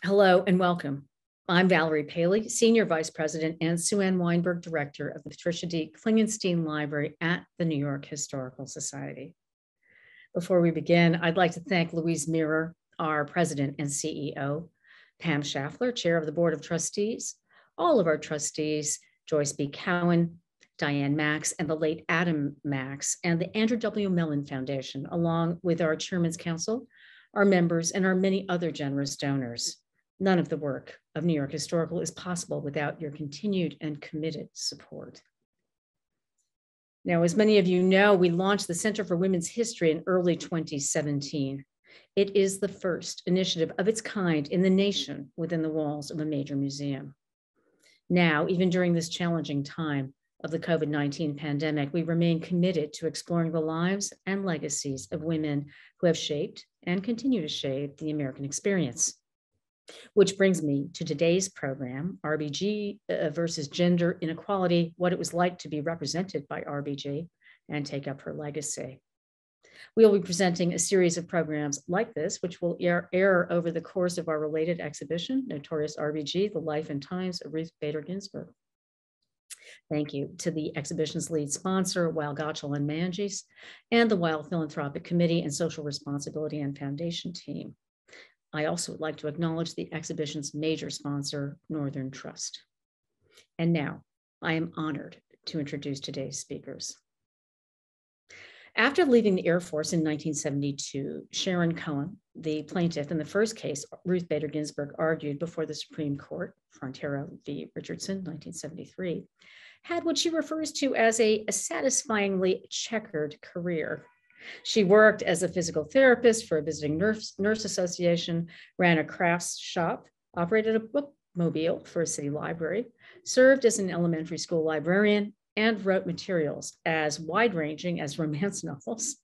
Hello and welcome. I'm Valerie Paley, Senior Vice President and Sue Ann Weinberg, Director of the Patricia D. Klingenstein Library at the New York Historical Society. Before we begin, I'd like to thank Louise Mirror, our President and CEO, Pam Schaffler, Chair of the Board of Trustees, all of our trustees, Joyce B. Cohen, Diane Max, and the late Adam Max, and the Andrew W. Mellon Foundation, along with our Chairman's Council, our members, and our many other generous donors. None of the work of New York Historical is possible without your continued and committed support. Now, as many of you know, we launched the Center for Women's History in early 2017. It is the first initiative of its kind in the nation within the walls of a major museum. Now, even during this challenging time of the COVID-19 pandemic, we remain committed to exploring the lives and legacies of women who have shaped and continue to shape the American experience. Which brings me to today's program, RBG versus Gender Inequality, what it was like to be represented by RBG and take up her legacy. We'll be presenting a series of programs like this, which will air over the course of our related exhibition, Notorious RBG, The Life and Times of Ruth Bader Ginsburg. Thank you to the exhibition's lead sponsor, Weil, Gotshal and Manges, and the Weil Philanthropic Committee and Social Responsibility and Foundation team. I also would like to acknowledge the exhibition's major sponsor, Northern Trust. And now, I am honored to introduce today's speakers. After leaving the Air Force in 1972, Sharron Cohen, the plaintiff in the first case Ruth Bader Ginsburg argued before the Supreme Court, Frontiero v. Richardson, 1973, had what she refers to as a satisfyingly checkered career. She worked as a physical therapist for a visiting nurse association, ran a crafts shop, operated a bookmobile for a city library, served as an elementary school librarian, and wrote materials as wide-ranging as romance novels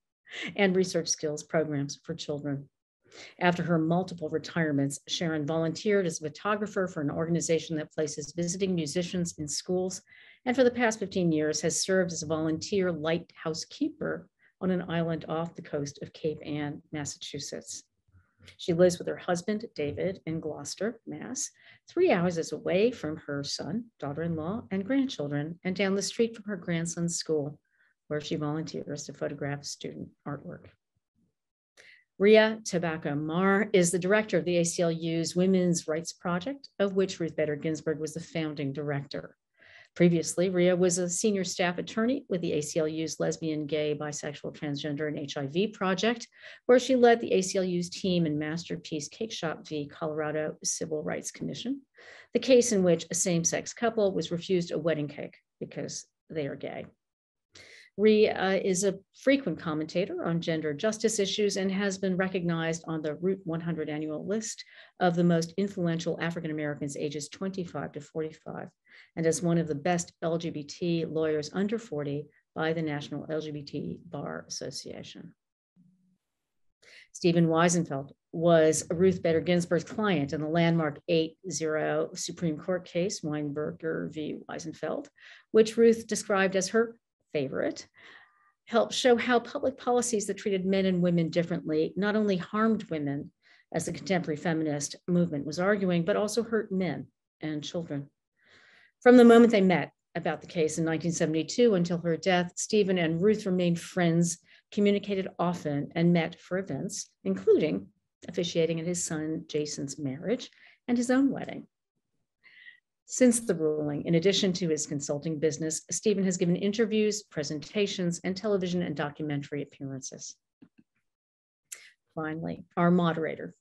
and research skills programs for children. After her multiple retirements, Sharron volunteered as a photographer for an organization that places visiting musicians in schools, and for the past 15 years has served as a volunteer lighthouse keeper on an island off the coast of Cape Ann, Massachusetts. She lives with her husband, David, in Gloucester, Mass., 3 hours away from her son, daughter-in-law, and grandchildren, and down the street from her grandson's school, where she volunteers to photograph student artwork. Ria Tabacco Mar is the director of the ACLU's Women's Rights Project, of which Ruth Bader Ginsburg was the founding director. Previously, Ria was a senior staff attorney with the ACLU's Lesbian, Gay, Bisexual, Transgender, and HIV Project, where she led the ACLU's team in Masterpiece Cake Shop v. Colorado Civil Rights Commission, the case in which a same-sex couple was refused a wedding cake because they are gay. Ria is a frequent commentator on gender justice issues and has been recognized on the Route 100 annual list of the most influential African Americans ages 25 to 45, and as one of the best LGBT lawyers under 40 by the National LGBT Bar Association. Stephen Wiesenfeld was Ruth Bader Ginsburg's client in the landmark 8-0 Supreme Court case, Weinberger v. Weisenfeldt, which Ruth described as her favorite, helped show how public policies that treated men and women differently not only harmed women, as the contemporary feminist movement was arguing, but also hurt men and children. From the moment they met about the case in 1972 until her death, Stephen and Ruth remained friends, communicated often, and met for events, including officiating at his son Jason's marriage and his own wedding. Since the ruling, in addition to his consulting business, Stephen has given interviews, presentations, and television and documentary appearances. Finally, our moderator,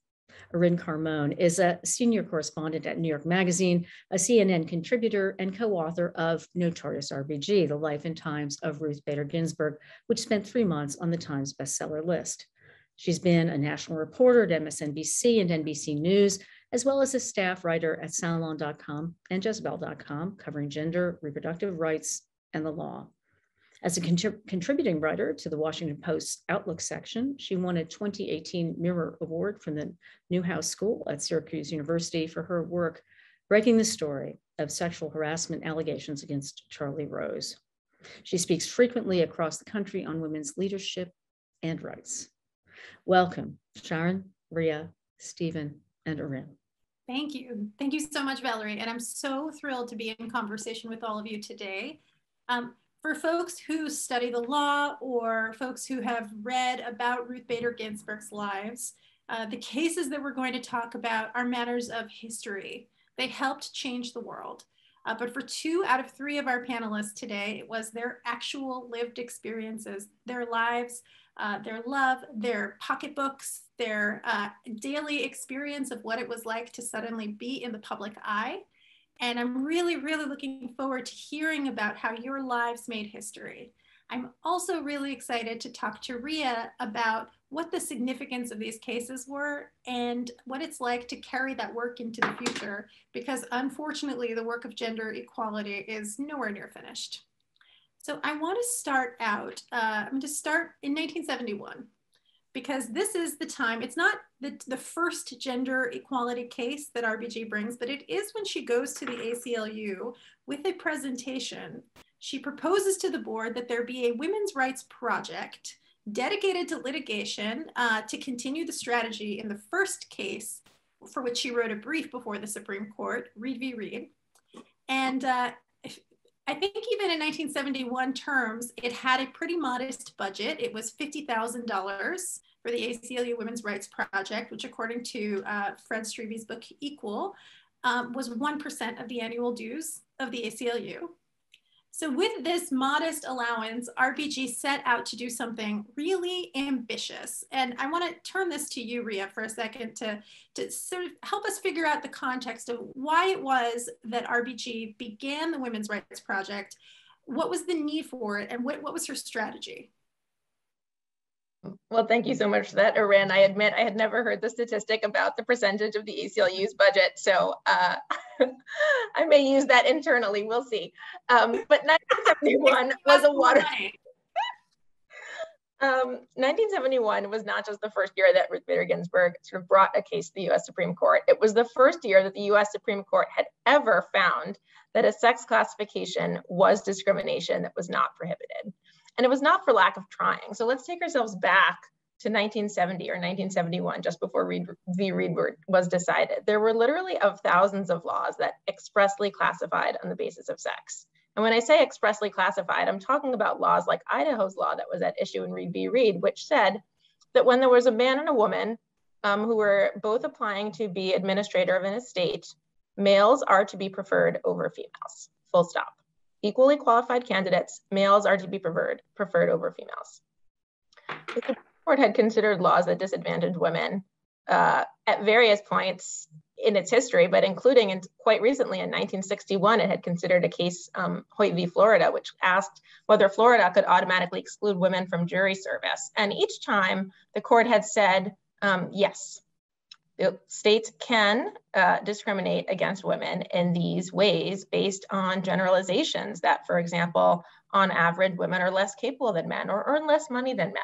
Irin Carmon, is a senior correspondent at New York Magazine, a CNN contributor, and co-author of Notorious RBG, The Life and Times of Ruth Bader Ginsburg, which spent 3 months on the Times bestseller list. She's been a national reporter at MSNBC and NBC News, as well as a staff writer at Salon.com and Jezebel.com, covering gender, reproductive rights, and the law. As a contributing writer to the Washington Post's Outlook section, she won a 2018 Mirror Award from the Newhouse School at Syracuse University for her work breaking the story of sexual harassment allegations against Charlie Rose. She speaks frequently across the country on women's leadership and rights. Welcome, Sharron, Ria, Stephen, and Irin. Thank you. Thank you so much, Valerie. And I'm so thrilled to be in conversation with all of you today. For folks who study the law or folks who have read about Ruth Bader Ginsburg's lives, the cases that we're going to talk about are matters of history. They helped change the world. But for 2 out of 3 of our panelists today, it was their actual lived experiences, their lives, their love, their pocketbooks, their daily experience of what it was like to suddenly be in the public eye. And I'm really, really looking forward to hearing about how your lives made history. I'm also really excited to talk to Ria about what the significance of these cases were and what it's like to carry that work into the future, because unfortunately, the work of gender equality is nowhere near finished. So I want to start out, I'm going to start in 1971, because this is the time, it's not the first gender equality case that RBG brings, but it is when she goes to the ACLU with a presentation. She proposes to the board that there be a women's rights project dedicated to litigation to continue the strategy in the first case, for which she wrote a brief before the Supreme Court, Reed v. Reed. And I think even in 1971 terms, it had a pretty modest budget. It was $50,000 for the ACLU Women's Rights Project, which according to Fred Streeve's book, Equal, was 1% of the annual dues of the ACLU. So with this modest allowance, RBG set out to do something really ambitious. And I want to turn this to you, Ria, for a second to sort of help us figure out the context of why it was that RBG began the Women's Rights Project. What was the need for it, and what was her strategy? Well, thank you so much for that, Irin. I admit I had never heard the statistic about the percentage of the ACLU's budget, so I may use that internally, we'll see. But 1971 was a water. 1971 was not just the first year that Ruth Bader Ginsburg sort of brought a case to the US Supreme Court. It was the first year that the US Supreme Court had ever found that a sex classification was discrimination that was not prohibited. And it was not for lack of trying. So let's take ourselves back to 1970 or 1971, just before Reed v. Reed was decided. There were literally thousands of laws that expressly classified on the basis of sex. And when I say expressly classified, I'm talking about laws like Idaho's law that was at issue in Reed v. Reed, which said that when there was a man and a woman who were both applying to be administrator of an estate, males are to be preferred over females, full stop. Equally qualified candidates, males are to be preferred over females. The Supreme Court had considered laws that disadvantaged women at various points in its history, but including quite recently in 1961, it had considered a case, Hoyt v. Florida, which asked whether Florida could automatically exclude women from jury service. And each time the court had said, yes, the states can discriminate against women in these ways based on generalizations that, for example, on average, women are less capable than men or earn less money than men.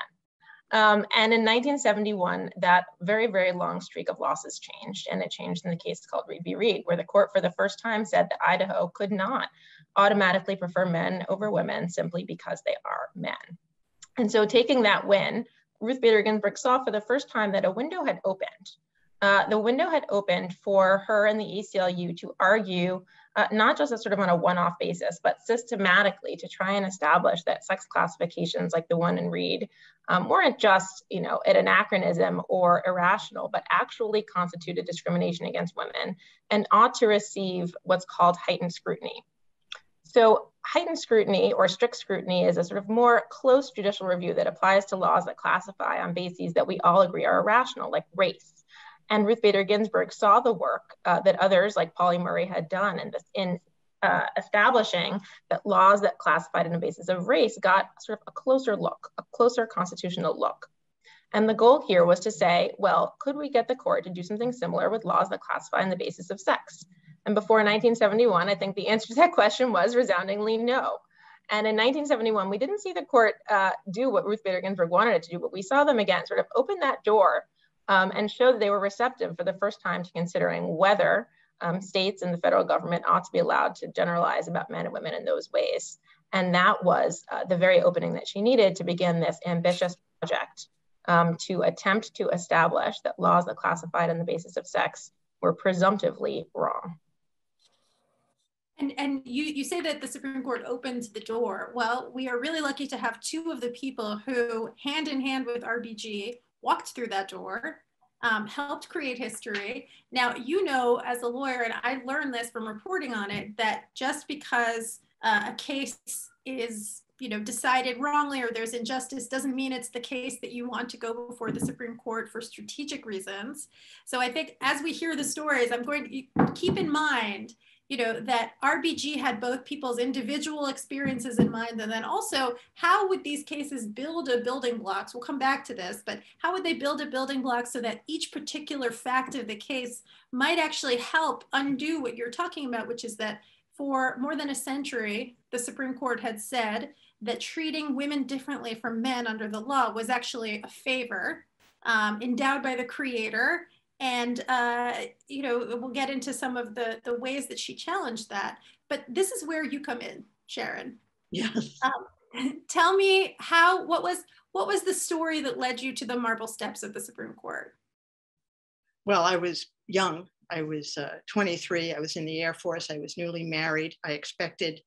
And in 1971, that very, very long streak of losses changed, and it changed in the case called Reed v. Reed, where the court for the first time said that Idaho could not automatically prefer men over women simply because they are men. And so taking that win, Ruth Bader Ginsburg saw for the first time that a window had opened. The window had opened for her and the ACLU to argue, not just sort of on a one-off basis, but systematically to try and establish that sex classifications like the one in Reed weren't just, an anachronism or irrational, but actually constituted discrimination against women and ought to receive what's called heightened scrutiny. So heightened scrutiny or strict scrutiny is a sort of more close judicial review that applies to laws that classify on bases that we all agree are irrational, like race. And Ruth Bader Ginsburg saw the work that others like Pauli Murray had done in establishing that laws that classified on the basis of race got sort of a closer look, a closer constitutional look. And the goal here was to say, well, could we get the court to do something similar with laws that classify on the basis of sex? And before 1971, I think the answer to that question was resoundingly no. And in 1971, we didn't see the court do what Ruth Bader Ginsburg wanted it to do, but we saw them again sort of open that door and show that they were receptive for the first time to considering whether states and the federal government ought to be allowed to generalize about men and women in those ways. And that was the very opening that she needed to begin this ambitious project to attempt to establish that laws that classified on the basis of sex were presumptively wrong. And you say that the Supreme Court opened the door. Well, we are really lucky to have two of the people who, hand in hand with RBG, walked through that door, helped create history. Now, you know, as a lawyer, and I learned this from reporting on it, that just because a case is, you know, decided wrongly or there's injustice doesn't mean it's the case that you want to go before the Supreme Court for strategic reasons. So I think as we hear the stories, I'm going to keep in mind, you know, that RBG had both people's individual experiences in mind, and then also how would these cases build a building blocks? We'll come back to this, but how would they build a building block so that each particular fact of the case might actually help undo what you're talking about, which is that for more than a century, the Supreme Court had said that treating women differently from men under the law was actually a favor endowed by the Creator. And, you know, we'll get into some of the ways that she challenged that. But this is where you come in, Sharron. Yes. Tell me what was the story that led you to the marble steps of the Supreme Court? Well, I was young. I was 23. I was in the Air Force. I was newly married. I expected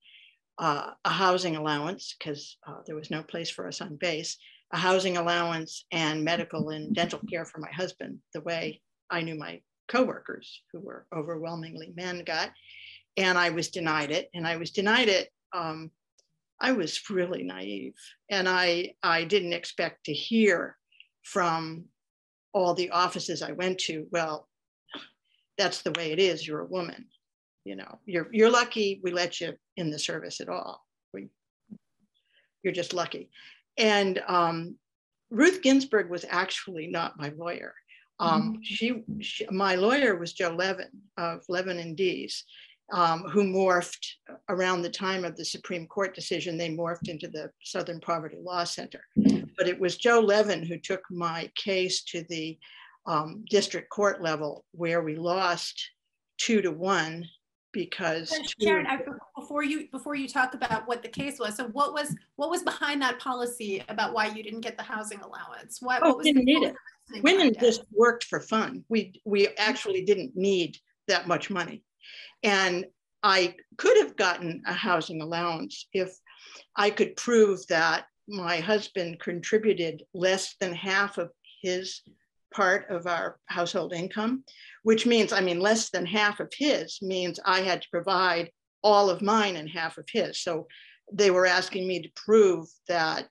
a housing allowance because there was no place for us on base, a housing allowance and medical and dental care for my husband, the way I knew my coworkers, who were overwhelmingly men, got, and I was denied it. And I was denied it. I was really naive, and I didn't expect to hear from all the offices I went to, well, that's the way it is. You're a woman, you know. You're lucky we let you in the service at all. You're just lucky. And Ruth Ginsburg was actually not my lawyer. My lawyer was Joe Levin of Levin and Dees, who morphed around the time of the Supreme Court decision. They morphed into the Southern Poverty Law Center. But it was Joe Levin who took my case to the district court level, where we lost 2-1 because Sharron, before you talk about what the case was, so what was behind that policy about why you didn't get the housing allowance? What was didn't need it. Women just worked for fun. We actually didn't need that much money. And I could have gotten a housing allowance if I could prove that my husband contributed less than half of his part of our household income, which means, I mean, less than half of his means I had to provide all of mine and half of his. So they were asking me to prove that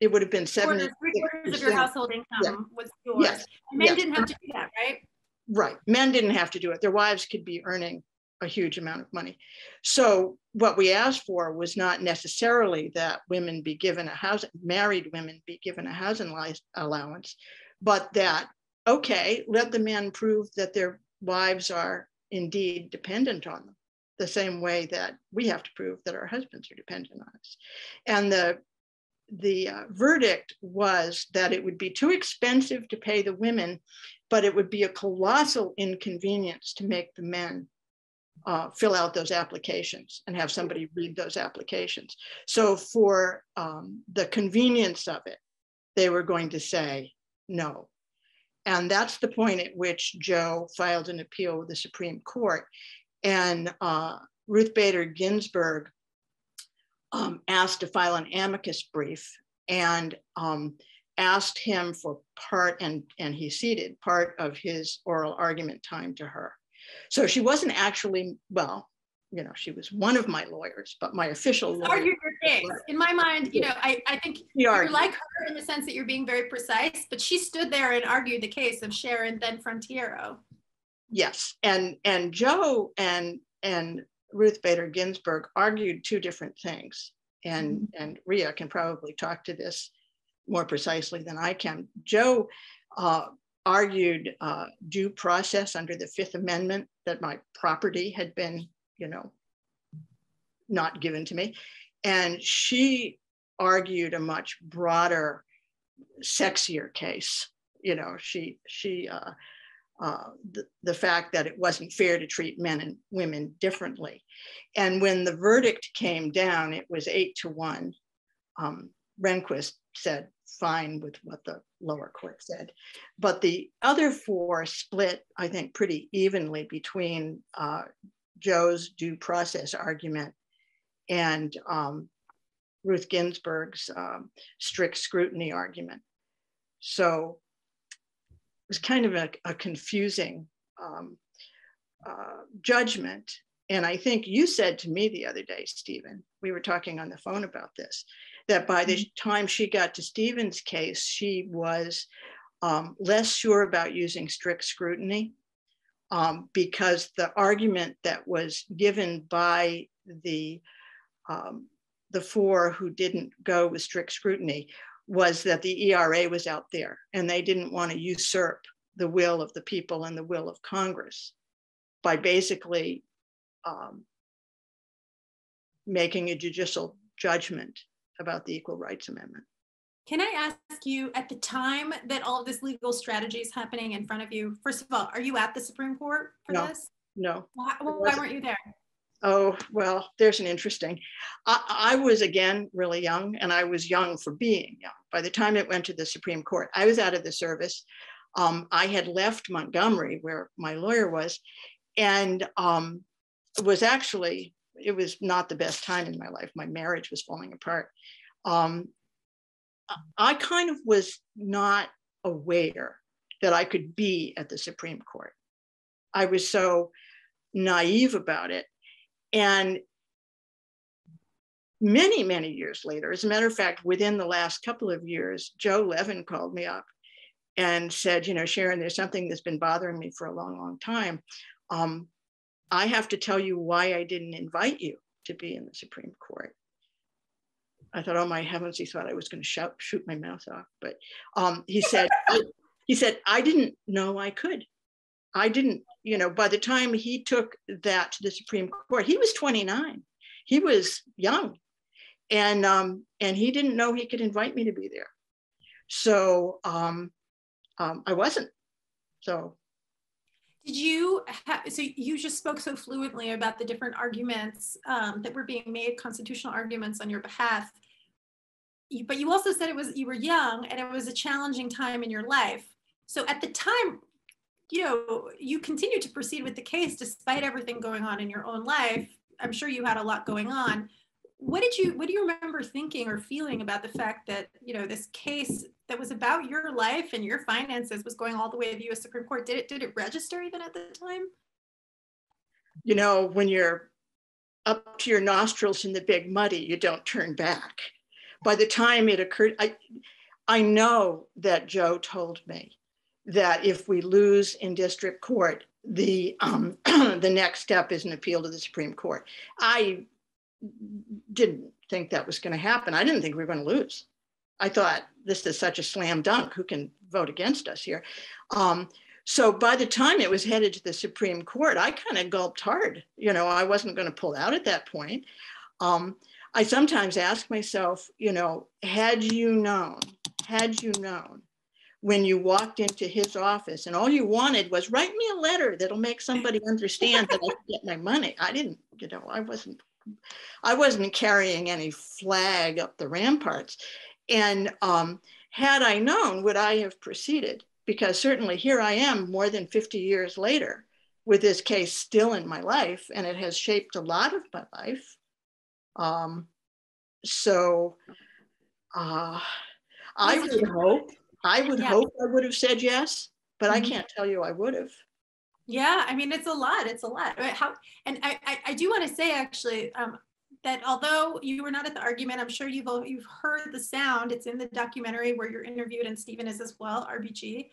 it would have been 70%. 3/4 of your household income was yours. Yes. And men didn't have to do that, right? Right. Men didn't have to do it. Their wives could be earning a huge amount of money. So what we asked for was not necessarily that women be given married women be given a housing allowance, but that, okay, let the men prove that their wives are indeed dependent on them, the same way that we have to prove that our husbands are dependent on us. And the verdict was that it would be too expensive to pay the women, but it would be a colossal inconvenience to make the men fill out those applications and have somebody read those applications. So for the convenience of it, they were going to say no. And that's the point at which Joe filed an appeal with the Supreme Court. And Ruth Bader Ginsburg asked to file an amicus brief and asked him for part, and he ceded part of his oral argument time to her. So she wasn't actually, well, you know, she was one of my lawyers, but my official lawyer. Argued your case. In my mind, you know, I think you're like her in the sense that you're being very precise, but she stood there and argued the case of Sharron, then Frontiero. Yes, and Joe and Ruth Bader Ginsburg argued two different things, and Ria can probably talk to this more precisely than I can. Joe argued due process under the Fifth Amendment, that my property had been, you know, not given to me. And she argued a much broader, sexier case. You know, the fact that it wasn't fair to treat men and women differently. And when the verdict came down, it was 8-1. Rehnquist said fine with what the lower court said. But the other four split, I think, pretty evenly between Joe's due process argument and Ruth Ginsburg's strict scrutiny argument. So it was kind of a confusing judgment. And I think you said to me the other day, Stephen, we were talking on the phone about this, that by the time she got to Stephen's case, she was less sure about using strict scrutiny because the argument that was given by the four who didn't go with strict scrutiny was that the ERA was out there and they didn't want to usurp the will of the people and the will of Congress by basically making a judicial judgment about the Equal Rights Amendment. Can I ask you, at the time that all of this legal strategy is happening in front of you, first of all, are you at the Supreme Court for this? No. Why weren't you there? Oh, well, there's an interesting. I was, again, really young, and I was young for being young. By the time it went to the Supreme Court, I was out of the service. I had left Montgomery, where my lawyer was, and it was not the best time in my life. My marriage was falling apart. I kind of was not aware that I could be at the Supreme Court. I was so naive about it. And many, many years later, as a matter of fact, within the last couple of years, Joe Levin called me up and said, you know, Sharron, there's something that's been bothering me for a long, long time. I have to tell you why I didn't invite you to be in the Supreme Court. I thought, oh my heavens, he thought I was going to shoot my mouth off. But he said, I didn't know I could. I didn't, you know, by the time he took that to the Supreme Court, he was 29. He was young. And he didn't know he could invite me to be there. So I wasn't. So. Did you so you just spoke so fluently about the different arguments that were being made, constitutional arguments on your behalf, but you also said you were young and it was a challenging time in your life. So at the time, you know, you continued to proceed with the case despite everything going on in your own life. I'm sure you had a lot going on. What do you remember thinking or feeling about the fact that, you know, this case that was about your life and your finances was going all the way to the U.S. Supreme Court? Did it register even at the time? You know, when you're up to your nostrils in the big muddy, you don't turn back. By the time it occurred, I know that Joe told me that if we lose in district court, the next step is an appeal to the Supreme Court. I didn't think that was going to happen. I didn't think we were going to lose. I thought this is such a slam dunk. Who can vote against us here? So by the time it was headed to the Supreme Court, I kind of gulped hard. You know, I wasn't going to pull out at that point. I sometimes ask myself, you know, had you known when you walked into his office and all you wanted was write me a letter that'll make somebody understand that I can get my money. I didn't, you know, I wasn't carrying any flag up the ramparts. And had I known, would I have proceeded? Because certainly here I am more than 50 years later with this case still in my life, and it has shaped a lot of my life. I would hope I would have said yes, but I can't tell you I would have. Yeah, I mean, it's a lot. And I do want to say actually that although you were not at the argument, I'm sure you've heard the sound. It's in the documentary where you're interviewed, and Stephen is as well, RBG.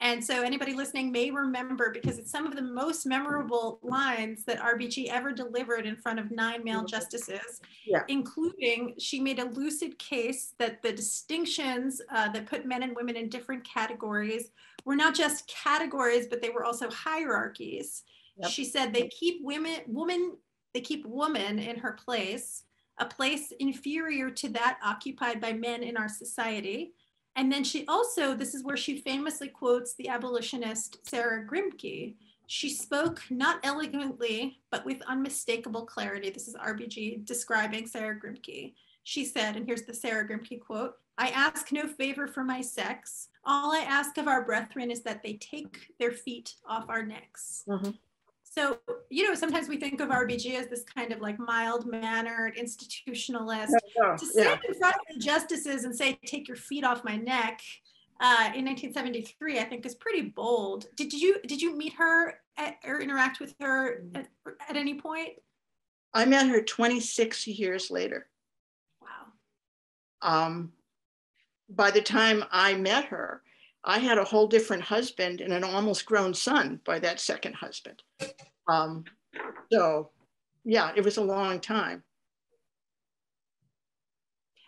And so anybody listening may remember, because it's some of the most memorable lines that RBG ever delivered in front of 9 male justices, including she made a lucid case that the distinctions that put men and women in different categories were not just categories, but they were also hierarchies. Yep. She said they keep woman in her place, a place inferior to that occupied by men in our society. And then she also, this is where she famously quotes the abolitionist Sarah Grimke. She spoke not elegantly, but with unmistakable clarity. This is RBG describing Sarah Grimke. She said, and here's the Sarah Grimke quote, "I ask no favor for my sex. All I ask of our brethren is that they take their feet off our necks." Mm-hmm. So, you know, sometimes we think of RBG as this kind of like mild-mannered institutionalist. To stand in front of the justices and say, "Take your feet off my neck," in 1973, I think is pretty bold. Did you meet her or interact with her at any point? I met her 26 years later. Wow. By the time I met her, I had a whole different husband and an almost grown son by that second husband. So yeah, it was a long time.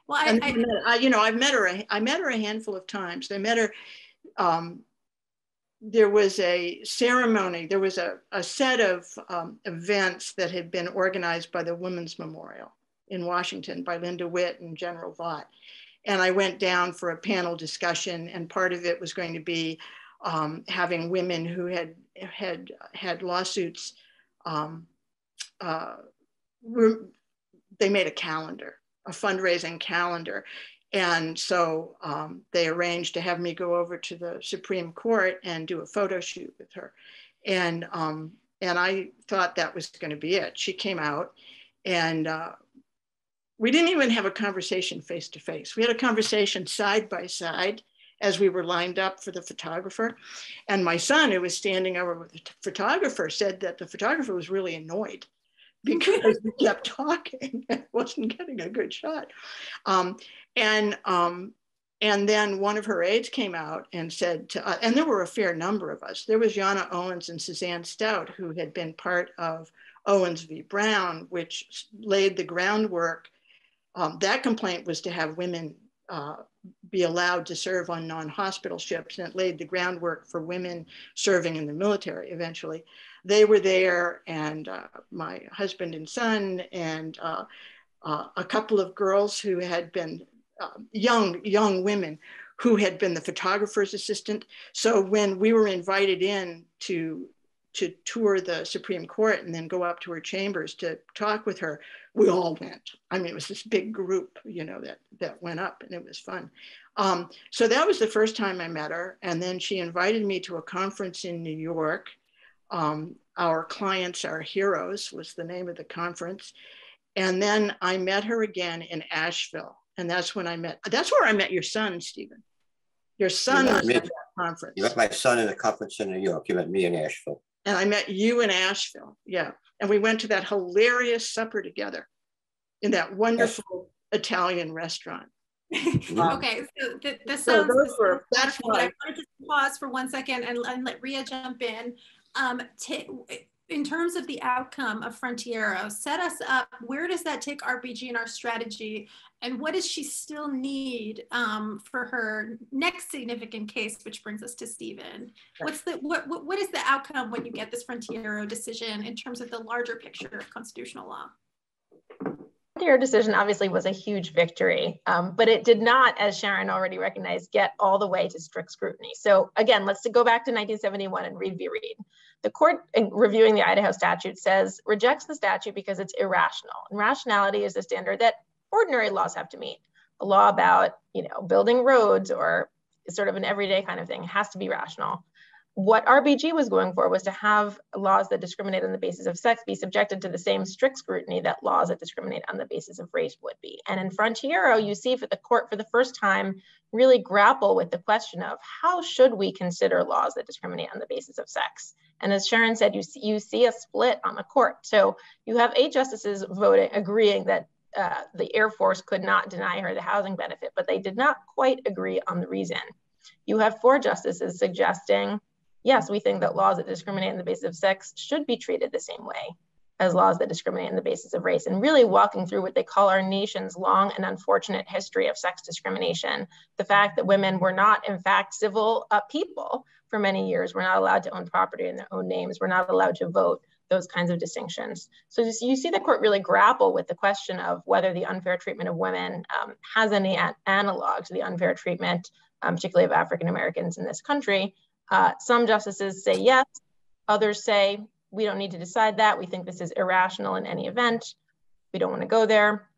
Well, I've met her a handful of times. I met her, there was a ceremony, there was a set of events that had been organized by the Women's Memorial in Washington by Linda Witt and General Vought. And I went down for a panel discussion, and part of it was going to be having women who had lawsuits. They made a calendar, a fundraising calendar. And so they arranged to have me go over to the Supreme Court and do a photo shoot with her. And I thought that was going to be it. She came out, and we didn't even have a conversation face to face. We had a conversation side by side as we were lined up for the photographer. And my son, who was standing over with the photographer, said that the photographer was really annoyed because we kept talking and wasn't getting a good shot. And then one of her aides came out and said to us, and there were a fair number of us. There was Jana Owens and Suzanne Stout, who had been part of Owens v. Brown, which laid the groundwork. That complaint was to have women be allowed to serve on non-hospital ships, and it laid the groundwork for women serving in the military eventually. They were there, and my husband and son, and a couple of girls who had been young women who had been the photographer's assistant. So when we were invited in to tour the Supreme Court and then go up to her chambers to talk with her, we all went. I mean, it was this big group, that went up, and it was fun. So that was the first time I met her. And then she invited me to a conference in New York. Our Clients Are Heroes was the name of the conference. And then I met her again in Asheville. And that's where I met your son, Stephen. Your son was at that conference. You met my son in a conference in New York. You met me in Asheville. And I met you in Asheville, yeah. And we went to that hilarious supper together in that wonderful Italian restaurant. Okay, so that's why. I wanted to pause for 1 second and let Ria jump in. In terms of the outcome of Frontiero, set us up. Where does that take RBG in our strategy, and what does she still need for her next significant case, which brings us to Stephen? What is the outcome when you get this Frontiero decision in terms of the larger picture of constitutional law? Your decision obviously was a huge victory, but it did not, as Sharron already recognized, get all the way to strict scrutiny. So again, let's go back to 1971 and Reed v. Reed. The court, in reviewing the Idaho statute, rejects the statute because it's irrational. And rationality is the standard that ordinary laws have to meet. A law about, building roads or sort of an everyday kind of thing has to be rational. What RBG was going for was to have laws that discriminate on the basis of sex be subjected to the same strict scrutiny that laws that discriminate on the basis of race would be. And in Frontiero, you see for the court for the first time really grapple with the question of how should we consider laws that discriminate on the basis of sex? And as Sharron said, you see a split on the court. So you have 8 justices agreeing that the Air Force could not deny her the housing benefit, but they did not quite agree on the reason. You have 4 justices suggesting, yes, we think that laws that discriminate on the basis of sex should be treated the same way as laws that discriminate on the basis of race, and really walking through what they call our nation's long and unfortunate history of sex discrimination. The fact that women were not, in fact, civil people for many years. We're not allowed to own property in their own names. We're not allowed to vote, those kinds of distinctions. So you see the court really grapple with the question of whether the unfair treatment of women has any analog to the unfair treatment, particularly of African Americans in this country. Some justices say yes, others say we don't need to decide that. We think this is irrational in any event. We don't want to go there.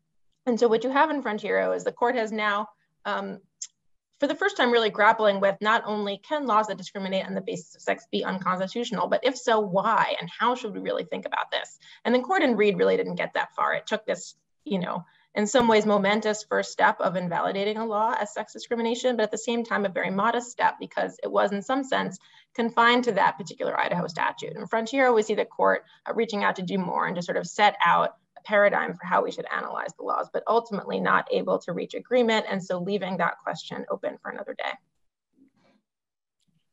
And so what you have in Frontiero is the court has now, for the first time, really grappling with not only can laws that discriminate on the basis of sex be unconstitutional, but if so, why? And how should we really think about this? And the court in Reed really didn't get that far. It took this, you know, in some ways momentous first step of invalidating a law as sex discrimination, but at the same time, a very modest step because it was in some sense confined to that particular Idaho statute. In Frontiero, we see the court reaching out to do more and to sort of set out a paradigm for how we should analyze the laws, but ultimately not able to reach agreement. And so leaving that question open for another day.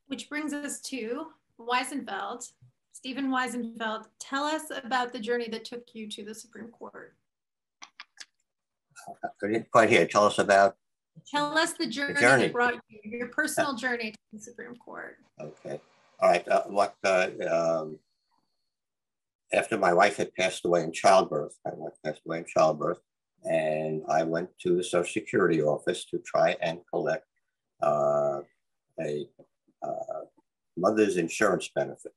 Which brings us to Weisenfeld. Stephen Weisenfeld, tell us about the journey that took you to the Supreme Court. I didn't quite hear. Tell us about. Tell us the journey that brought you, your personal journey to the Supreme Court. Okay. All right. After my wife had passed away in childbirth, and I went to the Social Security office to try and collect a mother's insurance benefit.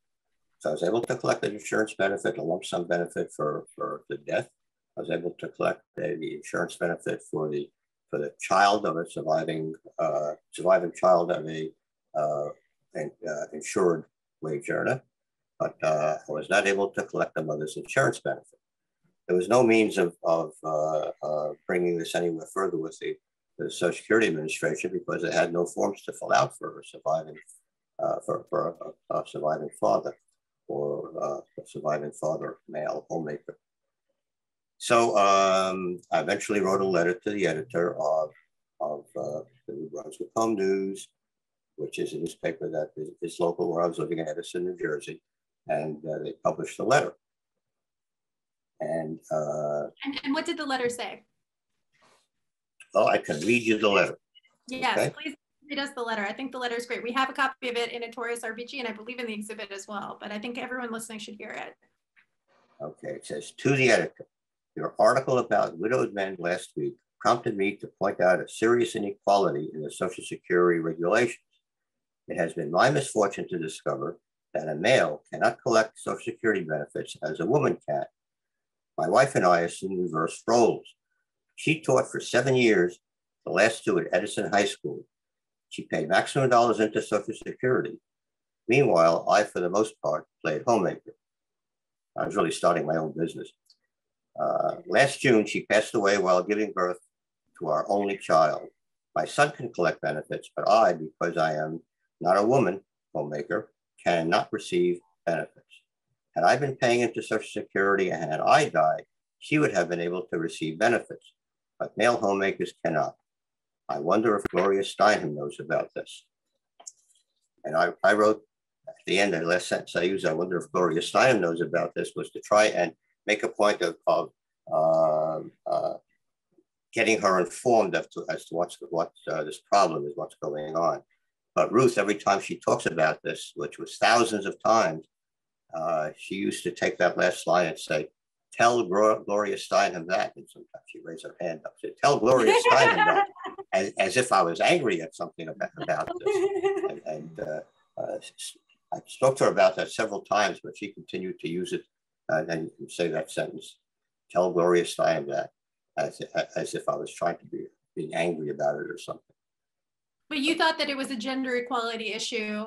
So I was able to collect an insurance benefit, a lump sum benefit for the death. I was able to collect the insurance benefit for the child of a surviving child of a insured wage earner, but I was not able to collect the mother's insurance benefit. There was no means of bringing this anywhere further with the Social Security Administration because they had no forms to fill out for a surviving father or a surviving father, male homemaker. So I eventually wrote a letter to the editor of the New Brunswick Home News, which is a newspaper that is local where I was living in Edison, New Jersey, and they published the letter. And what did the letter say? Well, I can read you the letter. Yes, okay? Please read us the letter. I think the letter is great. We have a copy of it in Notorious RBG, and I believe in the exhibit as well, but I think everyone listening should hear it. Okay, it says, to the editor, your article about widowed men last week prompted me to point out a serious inequality in the Social Security regulations. It has been my misfortune to discover that a male cannot collect Social Security benefits as a woman can. My wife and I assume reverse roles. She taught for 7 years, the last 2 at Edison High School. She paid maximum dollars into Social Security. Meanwhile, I, for the most part, played homemaker. I was really starting my own business. Last June, she passed away while giving birth to our only child. My son can collect benefits, but I, because I am not a woman homemaker, cannot receive benefits. Had I been paying into Social Security and had I died, she would have been able to receive benefits, but male homemakers cannot. I wonder if Gloria Steinem knows about this. And I wrote at the end, the last sentence I used, I wonder if Gloria Steinem knows about this, was to try and make a point of getting her informed as to what this problem is, what's going on. But Ruth, every time she talks about this, which was thousands of times, she used to take that last line and say, tell Gloria Steinem that. And sometimes she raised her hand up, say, tell Gloria Steinem that, as if I was angry at something about this. And I spoke to her about that several times, but she continued to use it and say that sentence, tell Gloria Steinem that, as if I was trying to be being angry about it or something. But you thought that it was a gender equality issue.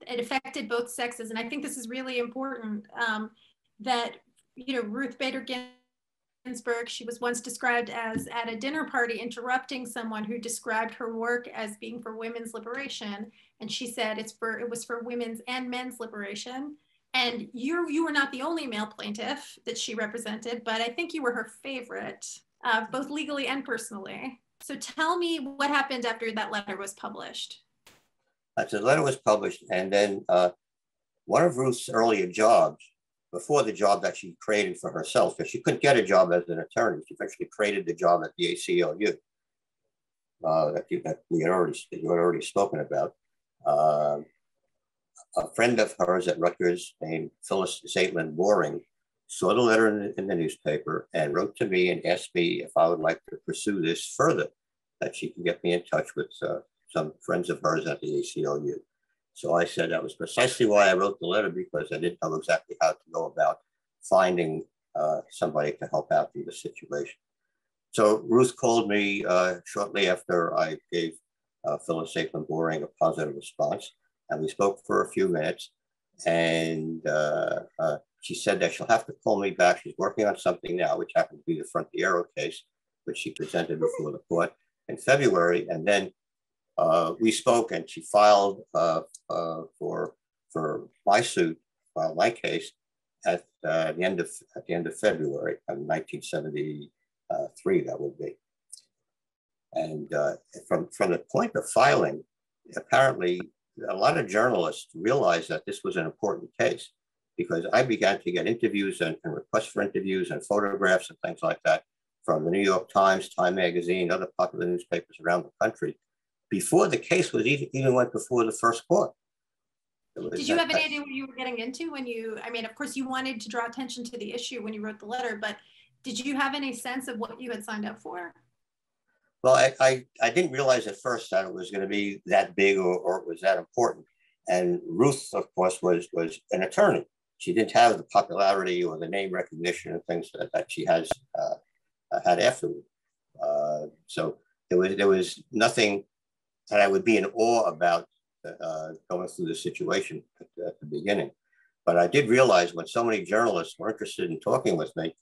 It affected both sexes. And I think this is really important that, you know, Ruth Bader Ginsburg, she was once described as at a dinner party interrupting someone who described her work as being for women's liberation. And she said it was for women's and men's liberation. And you were not the only male plaintiff that she represented, but I think you were her favorite, both legally and personally. So tell me what happened after that letter was published. The letter was published, and then one of Ruth's earlier jobs, before the job that she created for herself, because she couldn't get a job as an attorney, she eventually created the job at the ACLU that you had already spoken about. A friend of hers at Rutgers named Phyllis Zaitlin Boring saw the letter in the newspaper and wrote to me and asked me if I would like to pursue this further, that she can get me in touch with some friends of hers at the ACLU. So I said that was precisely why I wrote the letter, because I didn't know exactly how to go about finding somebody to help out in the situation. So Ruth called me shortly after I gave Phyllis Saplin Boring a positive response, and we spoke for a few minutes. And she said that she'll have to call me back. She's working on something now, which happened to be the Frontiero case, which she presented before the court in February. And then we spoke, and she filed for my suit, filed my case at the end of February of 1973. That would be. And from the point of filing, apparently a lot of journalists realized that this was an important case, because I began to get interviews and requests for interviews and photographs and things like that from the New York Times, Time Magazine, other popular newspapers around the country before the case was even went before the first court. Did you have any idea what you were getting into when you, I mean, of course you wanted to draw attention to the issue when you wrote the letter, but did you have any sense of what you had signed up for? Well, I didn't realize at first that it was going to be that big or it was that important. And Ruth, of course, was an attorney. She didn't have the popularity or the name recognition and things that she has had afterward. So there was nothing that I would be in awe about going through the situation at the beginning. But I did realize when so many journalists were interested in talking with me,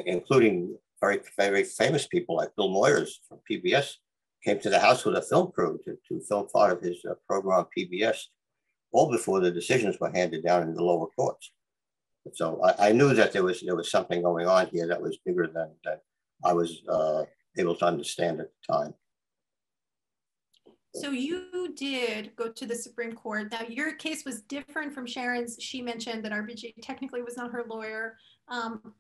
including very, very famous people like Bill Moyers from PBS, came to the house with a film crew to film part of his program on PBS, all before the decisions were handed down in the lower courts. So I knew that there was something going on here that was bigger than I was able to understand at the time. So you did go to the Supreme Court. Now your case was different from Sharron's. She mentioned that RBG technically was not her lawyer.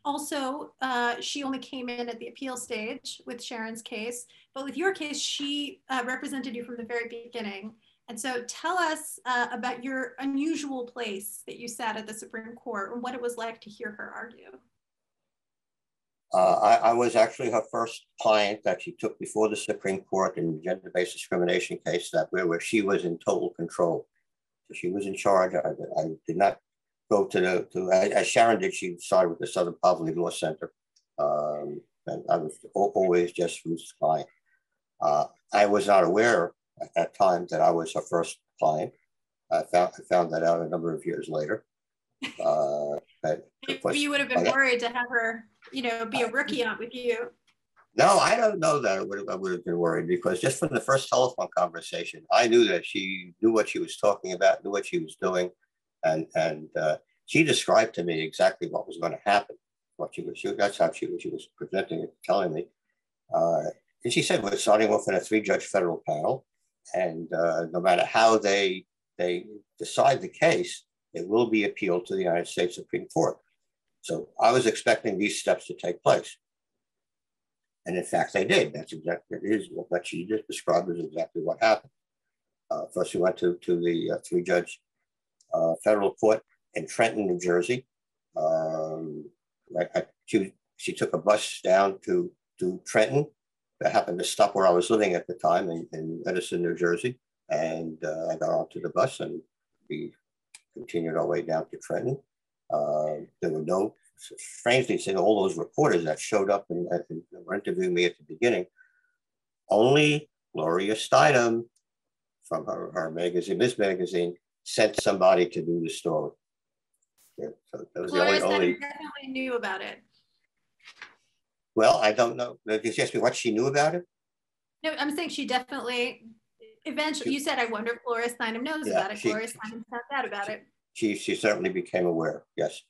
Also, she only came in at the appeal stage with Sharron's case, but with your case, she represented you from the very beginning. And so tell us about your unusual place that you sat at the Supreme Court and what it was like to hear her argue. I was actually her first client that she took before the Supreme Court in the gender-based discrimination case where she was in total control. So she was in charge. I did not go as Sharron did. She started with the Southern Poverty Law Center, and I was always just Ruth's client. I was not aware at that time that I was her first client. I found that out a number of years later. You would have been worried to have her, be a rookie on with you. No, I don't know that I would have been worried, because just from the first telephone conversation, I knew that she knew what she was talking about, knew what she was doing, and she described to me exactly what was going to happen. That's how she was presenting it, telling me. And she said, we're starting off in a 3-judge federal panel, and no matter how they decide the case, it will be appealed to the United States Supreme Court. So I was expecting these steps to take place. And in fact, they did. That's exactly what she just described as exactly what happened. First, we went to the 3-judge federal court in Trenton, New Jersey. She took a bus down to Trenton that happened to stop where I was living at the time in Edison, New Jersey. And I got onto the bus and we continued our way down to Trenton. There were no, strangely, saying all those reporters that showed up and were interviewing me at the beginning, only Gloria Steinem from her magazine, Ms. Magazine, sent somebody to do the story. Yeah, so that was Gloria the only definitely knew about it. Well, I don't know. Did you ask me what she knew about it? No, I'm saying she definitely, eventually, you said, I wonder if Gloria Steinem knows about it. Gloria Steinem found out about it. She certainly became aware, yes.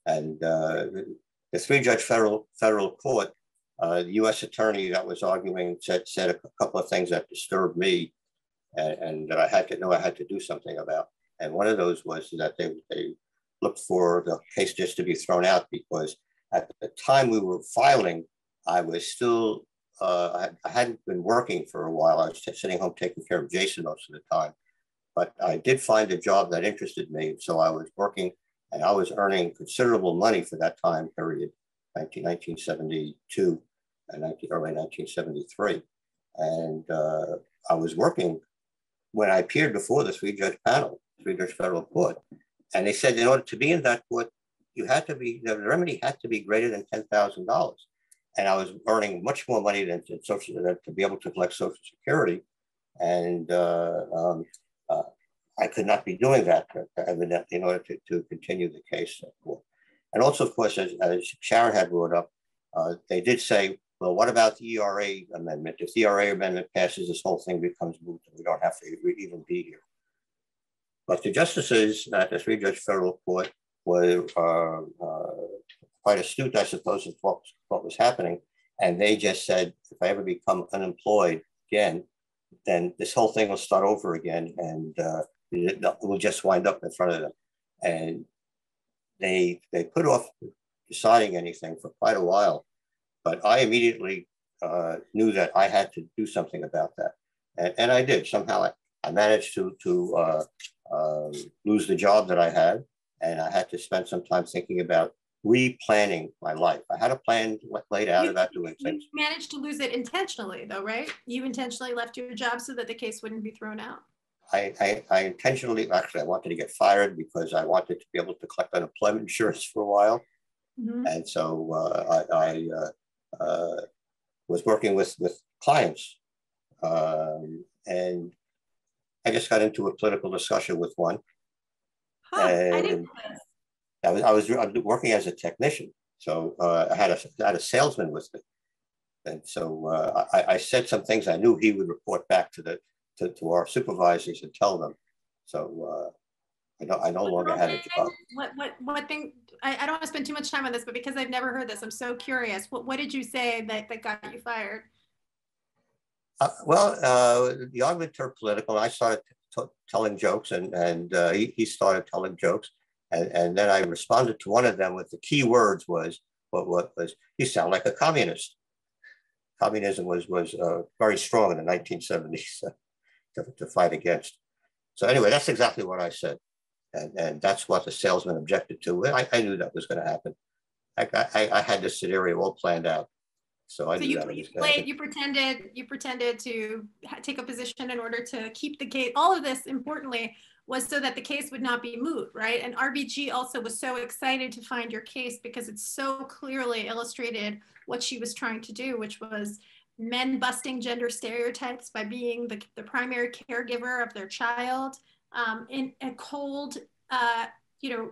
And the 3-judge federal court, the U.S. attorney that was arguing said a couple of things that disturbed me and that I had to do something about. And one of those was that they looked for the case just to be thrown out, because at the time we were filing, I was still, I hadn't been working for a while. I was sitting home taking care of Jason most of the time. But I did find a job that interested me. So I was working and I was earning considerable money for that time period, 1972 and early 1973. And I was working when I appeared before the 3-judge panel, 3-judge federal court. And they said, in order to be in that court, the remedy had to be greater than $10,000. and I was earning much more money than to be able to collect Social Security. And I could not be doing that, evidently, in order to continue the case. And also, of course, as Sharron had brought up, they did say, well, what about the ERA amendment? If the ERA amendment passes, this whole thing becomes moot and we don't have to even be here. But the justices at the three-judge federal court were quite astute, I suppose, of what was happening. And they just said, if I ever become unemployed again, then this whole thing will start over again, and we'll just wind up in front of them. And they put off deciding anything for quite a while. But I immediately knew that I had to do something about that. And I did. Somehow I managed to lose the job that I had, and I had to spend some time thinking about replanning my life. I had a plan laid out about doing things. You managed to lose it intentionally, though, right? You intentionally left your job so that the case wouldn't be thrown out. I intentionally, actually, I wanted to get fired because I wanted to be able to collect unemployment insurance for a while. Mm-hmm. And so I was working with clients, and I just got into a political discussion with one. Huh, I didn't know this. I was working as a technician, so I had a salesman with me, and so I said some things I knew he would report back to our supervisors and tell them. So I no longer had a job. What thing? I don't want to spend too much time on this, but because I've never heard this, I'm so curious. What did you say that got you fired? The argument turned political. I started telling jokes, and he started telling jokes. And then I responded to one of them with the key words was, what was, you sound like a communist. Communism was very strong in the 1970s to fight against. So anyway, that's exactly what I said. And that's what the salesman objected to. I knew that was going to happen. I had this scenario all planned out. So you pretended to take a position in order to keep the case. All of this, importantly, was so that the case would not be moot, right? And RBG also was so excited to find your case because it so clearly illustrated what she was trying to do, which was men busting gender stereotypes by being the primary caregiver of their child, in a cold,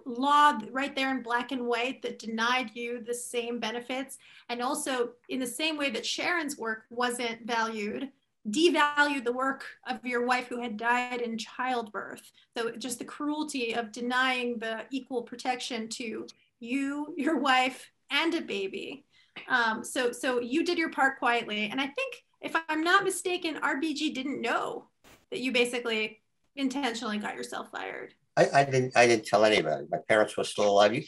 law right there in black and white that denied you the same benefits. And also in the same way that Sharron's work wasn't valued, devalued the work of your wife who had died in childbirth. So just the cruelty of denying the equal protection to you, your wife, and a baby. So you did your part quietly. And I think, if I'm not mistaken, RBG didn't know that you basically intentionally got yourself fired. I didn't tell anybody. My parents were still alive.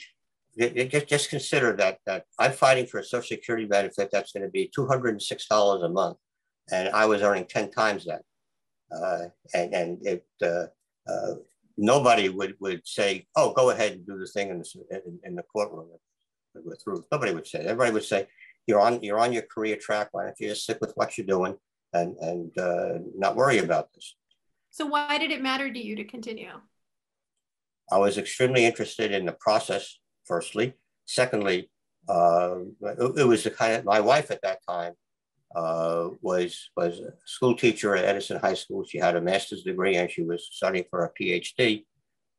Just consider that I'm fighting for a Social Security benefit that's going to be $206 a month, and I was earning 10 times that. Nobody would say, "Oh, go ahead and do the thing in the courtroom with Ruth." Nobody would say. Everybody would say, "You're on your career track. Why don't you just stick with what you're doing and not worry about this?" So why did it matter to you to continue? I was extremely interested in the process, firstly. Secondly, it was the kind of, my wife at that time was a school teacher at Edison High School. She had a master's degree and she was studying for a PhD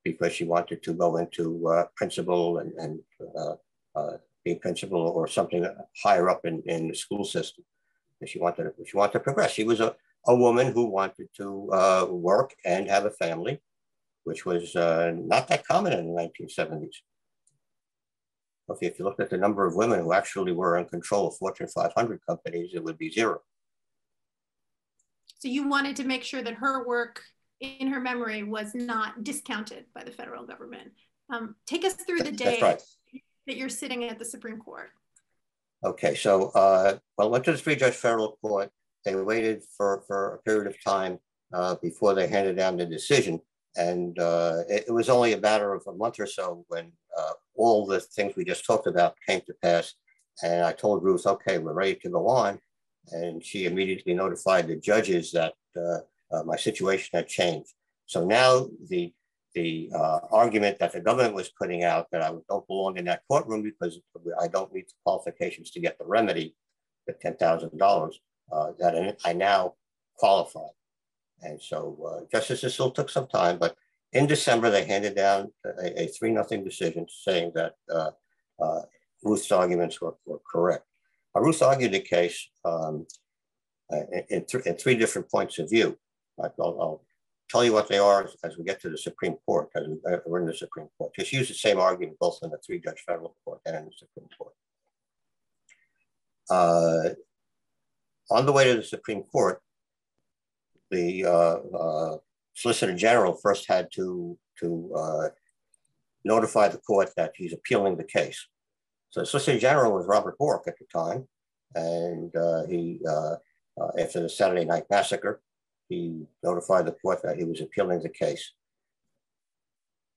because she wanted to go into principal and be principal or something higher up in the school system. And she wanted to progress. She was a woman who wanted to work and have a family, which was not that common in the 1970s. If you look at the number of women who actually were in control of Fortune 500 companies, it would be zero. So you wanted to make sure that her work in her memory was not discounted by the federal government. Take us through the day that you're sitting at the Supreme Court. Okay, so went to the three-judge federal court. They waited for a period of time before they handed down the decision. And it was only a matter of a month or so when all the things we just talked about came to pass. And I told Ruth, okay, we're ready to go on. And she immediately notified the judges that my situation had changed. So now the argument that the government was putting out that I don't belong in that courtroom because I don't meet the qualifications to get the remedy the $10,000, that I now qualify. And so justices still took some time, but in December, they handed down a 3-0 decision saying that Ruth's arguments were correct. Ruth argued the case in 3 different points of view. I'll tell you what they are as we get to the Supreme Court, because we're in the Supreme Court. Just use the same argument both in the 3-judge federal court and in the Supreme Court. On the way to the Supreme Court, the Solicitor General first had to notify the court that he's appealing the case. So the Solicitor General was Robert Bork at the time, and he, after the Saturday Night Massacre, he notified the court that he was appealing the case.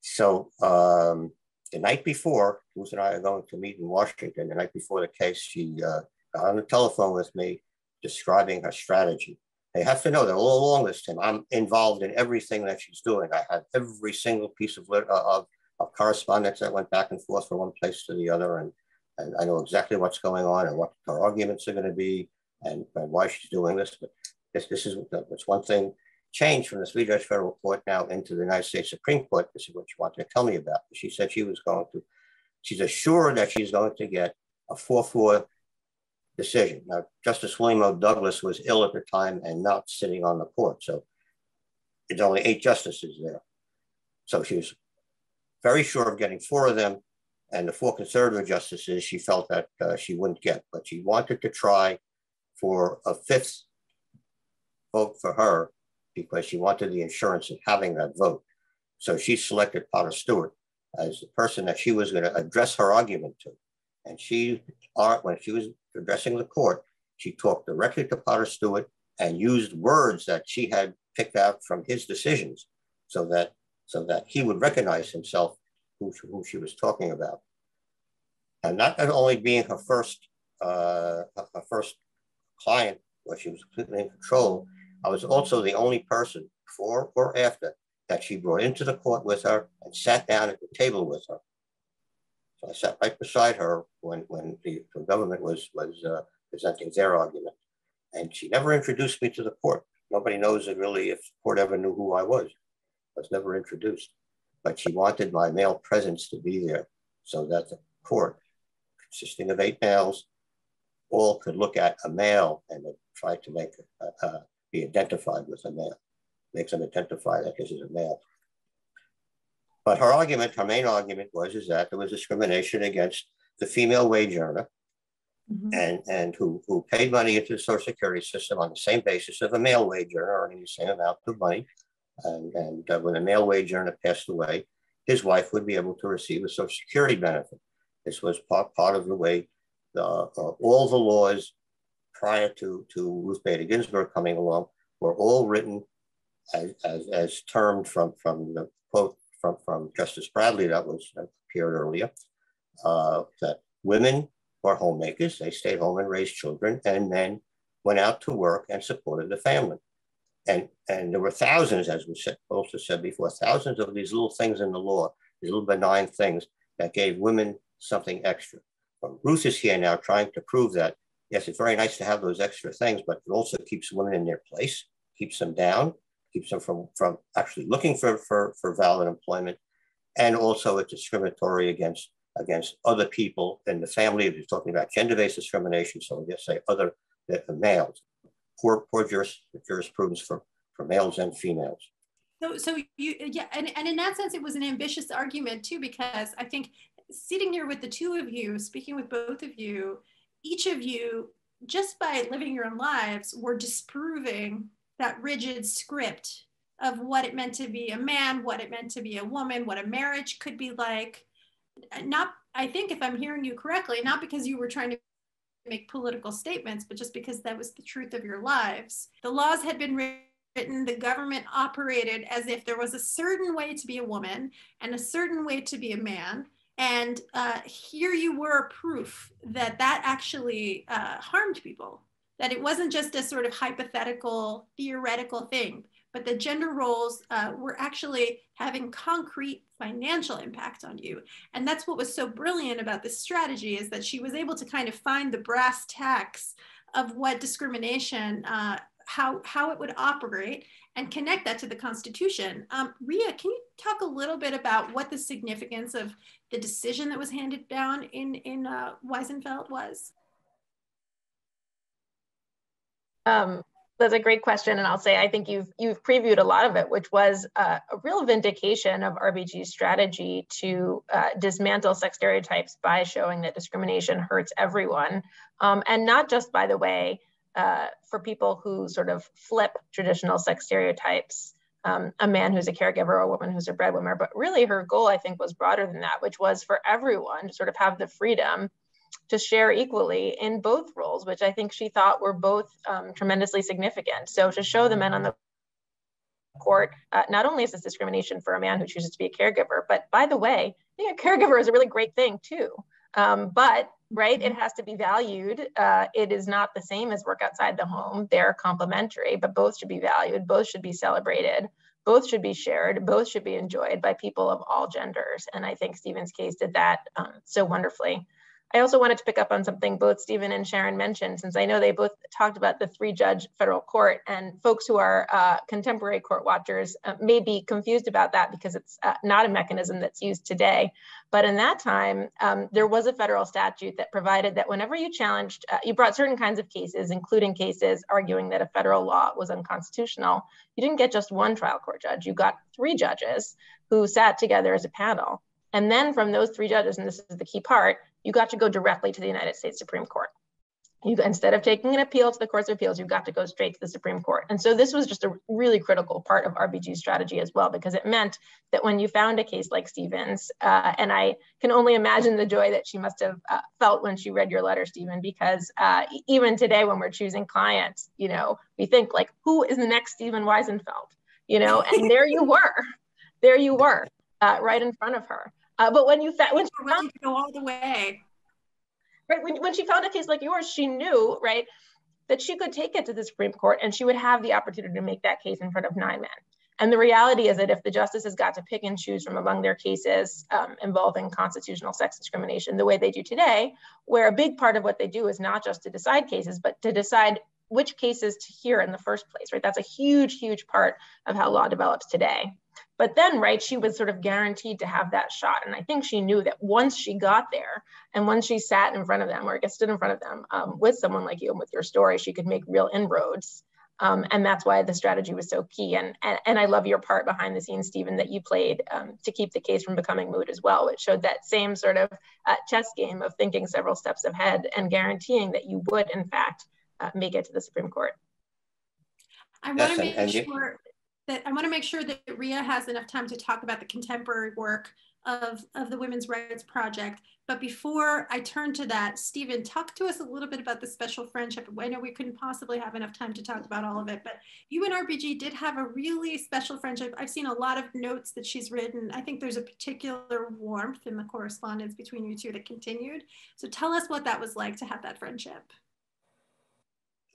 So the night before, Ruth and I are going to meet in Washington. The night before the case, she got on the telephone with me describing her strategy. They have to know that all along this time, I'm involved in everything that she's doing. I have every single piece of correspondence that went back and forth from one place to the other. And I know exactly what's going on and what her arguments are going to be and why she's doing this. But this is what's one thing changed from the 3-judge federal court now into the United States Supreme Court. This is what she wanted to tell me about. She said she's assured that she's going to get a 4-4 decision. Now, Justice William O. Douglas was ill at the time and not sitting on the court. So it's only 8 justices there. So she was very sure of getting 4 of them. And the 4 conservative justices, she felt that she wouldn't get, but she wanted to try for a 5th vote for her because she wanted the insurance of having that vote. So she selected Potter Stewart as the person that she was going to address her argument to. And when she was addressing the court, she talked directly to Potter Stewart and used words that she had picked out from his decisions so that he would recognize himself who she was talking about. And not only being her first client where she was completely in control, I was also the only person before or after that she brought into the court with her and sat down at the table with her. So I sat right beside her when the government was presenting their argument. And she never introduced me to the court. Nobody knows really if the court ever knew who I was. I was never introduced. But she wanted my male presence to be there so that the court, consisting of 8 males, all could look at a male and try to make be identified with a male, make them identify that this is a male. But her main argument was that there was discrimination against the female wage earner and who paid money into the Social Security system on the same basis of a male wage earner earning the same amount of money. And when a male wage earner passed away, his wife would be able to receive a Social Security benefit. This was part of the way all the laws prior to Ruth Bader Ginsburg coming along were all written as termed from the quote from Justice Bradley that appeared earlier, that women were homemakers, they stayed home and raised children, and men went out to work and supported the family. And there were thousands, as we also said before, thousands of these little things in the law, these little benign things that gave women something extra. But Ruth is here now trying to prove that, yes, it's very nice to have those extra things, but it also keeps women in their place, keeps them down, keeps them from actually looking for valid employment. And also it's discriminatory against other people in the family. If you're talking about gender-based discrimination, so I guess say other males. Poor jurisprudence for males and females. So and in that sense, it was an ambitious argument too, because I think sitting here with the 2 of you, speaking with both of you, each of you, just by living your own lives, were disproving that rigid script of what it meant to be a man, what it meant to be a woman, what a marriage could be like. Not, I think if I'm hearing you correctly, not because you were trying to make political statements, but just because that was the truth of your lives. The laws had been written, the government operated as if there was a certain way to be a woman and a certain way to be a man. And here you were proof that actually harmed people, that it wasn't just a sort of hypothetical, theoretical thing, but the gender roles were actually having concrete financial impact on you. And that's what was so brilliant about this strategy, is that she was able to kind of find the brass tacks of what discrimination, how it would operate, and connect that to the Constitution. Ria, can you talk a little bit about what the significance of the decision that was handed down in Wiesenfeld was? That's a great question, and I'll say I think you've previewed a lot of it, which was a real vindication of RBG's strategy to dismantle sex stereotypes by showing that discrimination hurts everyone, and not just, by the way, for people who sort of flip traditional sex stereotypes, a man who's a caregiver or a woman who's a breadwinner, but really her goal, I think, was broader than that, which was for everyone to sort of have the freedom to share equally in both roles, which I think she thought were both tremendously significant. So to show the men on the court, not only is this discrimination for a man who chooses to be a caregiver, but by the way, being a caregiver is a really great thing too. But right, it has to be valued. It is not the same as work outside the home. They're complementary, but both should be valued. Both should be celebrated. Both should be shared. Both should be enjoyed by people of all genders. And I think Stephen's case did that so wonderfully. I also wanted to pick up on something both Stephen and Sharron mentioned, since I know they both talked about the 3-judge federal court, and folks who are contemporary court watchers may be confused about that because it's not a mechanism that's used today. But in that time, there was a federal statute that provided that whenever you challenged, you brought certain kinds of cases, including cases arguing that a federal law was unconstitutional, you didn't get just one trial court judge, you got 3 judges who sat together as a panel. And then from those 3 judges, and this is the key part, you got to go directly to the United States Supreme Court. Instead of taking an appeal to the courts of appeals, you got to go straight to the Supreme Court. And so this was just a really critical part of RBG's strategy as well, because it meant that when you found a case like Stephen's, and I can only imagine the joy that she must have felt when she read your letter, Stephen, because even today when we're choosing clients, we think like, who is the next Stephen Weisenfeld? And there you were, right in front of her. But when she found, go all the way. Right, when she found a case like yours, she knew, right, that she could take it to the Supreme Court and she would have the opportunity to make that case in front of 9 men. And the reality is that if the justices got to pick and choose from among their cases involving constitutional sex discrimination the way they do today, where a big part of what they do is not just to decide cases, but to decide which cases to hear in the first place, right? That's a huge, huge part of how law develops today. But then, right, she was sort of guaranteed to have that shot. And I think she knew that once she got there and once she sat in front of them, or I guess stood in front of them with someone like you and with your story, she could make real inroads. And that's why the strategy was so key. And I love your part behind the scenes, Stephen, that you played to keep the case from becoming moot as well, which showed that same sort of chess game of thinking several steps ahead and guaranteeing that you would, in fact, make it to the Supreme Court. I want to make sure that Ria has enough time to talk about the contemporary work of the Women's Rights Project. But before I turn to that, Stephen, talk to us a little bit about the special friendship. I know we couldn't possibly have enough time to talk about all of it, but you and RBG did have a really special friendship. I've seen a lot of notes that she's written. I think there's a particular warmth in the correspondence between you two that continued. So tell us what that was like to have that friendship.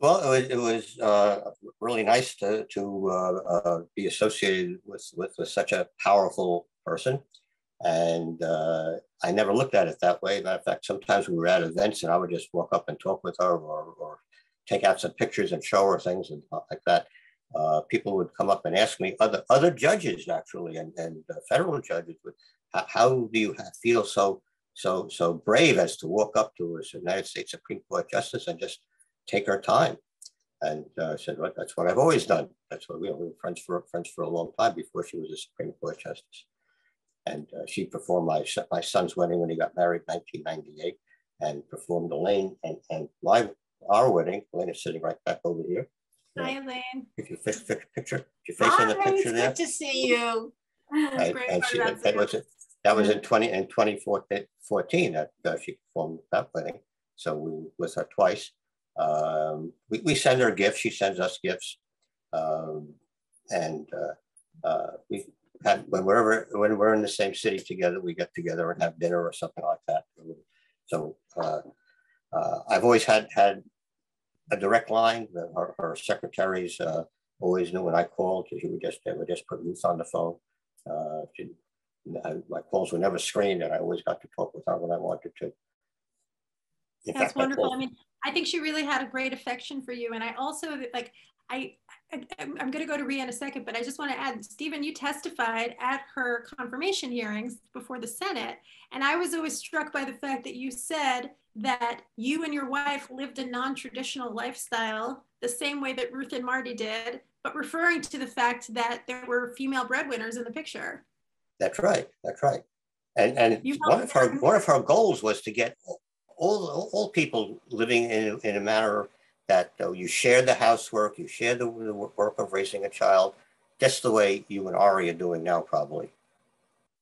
Well, it was really nice to be associated with such a powerful person. And I never looked at it that way. Matter of fact, sometimes we were at events and I would just walk up and talk with her or take out some pictures and show her things and like that. People would come up and ask me, other judges actually, and federal judges, would, how do you feel so brave as to walk up to a United States Supreme Court justice and just take her time? And I said, well, that's what I've always done. That's what we were friends for a long time before she was a Supreme Court justice. And she performed my son's wedding when he got married in 1998, and performed Elaine and our wedding. Elaine is sitting right back over here. Hi, Elaine. If you fix the picture, your face in the picture there. Good to see you. Right. And that was in 2014 that she performed that wedding. So we were with her twice. We send her gifts. She sends us gifts. We had, when we're in the same city together, we get together and have dinner or something like that. So I've always had a direct line. Her secretaries always knew when I called. They would just put Ruth on the phone. My calls were never screened, and I always got to talk with her when I wanted to. That's wonderful. I mean, I think she really had a great affection for you. And I also, like, I'm going to go to Ria in a second, but I just want to add, Stephen, you testified at her confirmation hearings before the Senate. And I was always struck by the fact that you said that you and your wife lived a non-traditional lifestyle the same way that Ruth and Marty did, but referring to the fact that there were female breadwinners in the picture. That's right. That's right. And one of her goals was to get all people living in a manner that you share the housework, you share the work of raising a child, just the way you and Ari are doing now, probably.